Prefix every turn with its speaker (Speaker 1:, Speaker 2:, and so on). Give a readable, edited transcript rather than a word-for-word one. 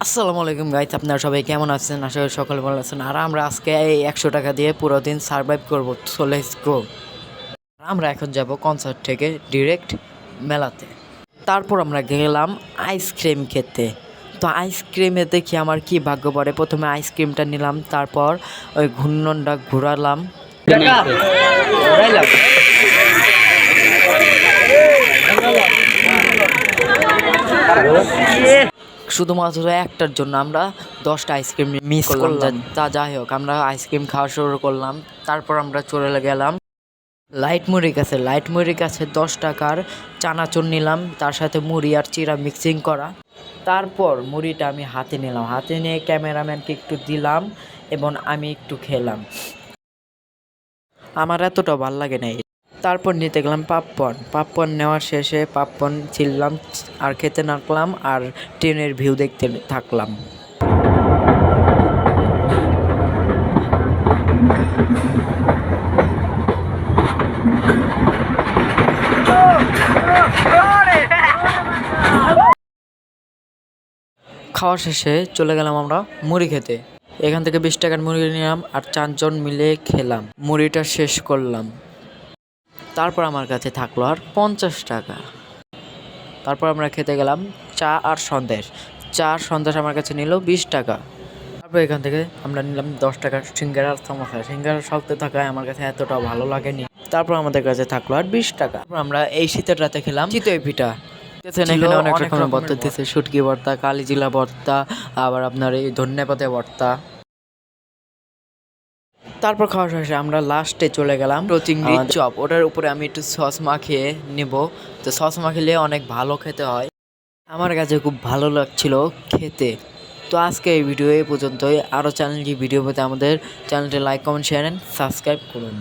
Speaker 1: আসসালামু আলাইকুম গাইস, আপনারা সবাই কেমন আছেন? আশা করি সকলে ভালো আছেন। আর আমরা আজকে এই 100 টাকা দিয়ে পুরো দিন সার্ভাইভ করব। So let's go. আমরা এখন যাব কনসার্ট থেকে ডিরেক্ট মেলাতে। তারপর আমরা গেলাম আইসক্রিম খেতে। তো আইসক্রিমে দেখি আমার কি ভাগ্য পড়ে। প্রথমে আইসক্রিমটা নিলাম, তারপর ওই ঘূর্ণনটা ঘোরালাম। শুধুমাত্র একটার জন্য আমরা 10টা আইসক্রিম মিস করলাম। তা যাই হোক, আমরা আইসক্রিম খাওয়া শুরু করলাম। তারপর আমরা চলে গেলাম লাইট মুড়ির কাছে 10 টাকার চানাচুর নিলাম, তার সাথে মুড়ি আর চিরা মিক্সিং করা। তারপর মুড়িটা আমি হাতে নিলাম, হাতে নিয়ে ক্যামেরাম্যানকে একটু দিলাম এবং আমি একটু খেলাম। আমার এতটা ভাল লাগে না। তারপর নিতে গেলাম পাপকর্ন নেওয়ার শেষে পাপকর্ন ছিললাম আর খেতে নাকলাম আর ট্রেনের ভিউ দেখতে থাকলাম। খাওয়া শেষে চলে গেলাম আমরা মুড়ি খেতে। এখান থেকে 20 টাকার মুড়ি নিলাম আর 4 জন মিলে খেলাম, মুড়িটা শেষ করলাম। তারপর আমার কাছে থাকলো আর 50 টাকা। তারপর আমরা খেতে গেলাম চা আর সন্দেশ আমার কাছে নিল 20 টাকা। তারপর এখান থেকে আমরা নিলাম 10 টাকার সিঙ্গারা আর সমোসা। সিঙ্গারা সস্তা থাকায় আমার কাছে এতটা ভালো লাগেনি। তারপর আমাদের কাছে থাকলো আর 20 টাকা। তারপর আমরা এই শীতের রাতে খেলাম চিতই পিঠা। এখানে অনেক রকমের ভর্তা দিতেছে, শুটকি ভর্তা, কালিজিরা ভর্তা, আবার আপনার এই ধন্যপাতা ভর্তা। তারপর খাওয়া শেষে আমরা লাস্টে চলে গেলাম চিংড়ি চপ। ওটার উপরে আমি একটু সস মাখিয়ে নিব। তো সস মাখিয়ে অনেক ভালো খেতে হয়, আমার কাছে খুব ভালো লাগছিল খেতে। তো আজকে এই ভিডিও এই পর্যন্তই। আরও চ্যানেলটি ভিডিও পেতে আমাদের চ্যানেলটি like, comment, share and subscribe করুন।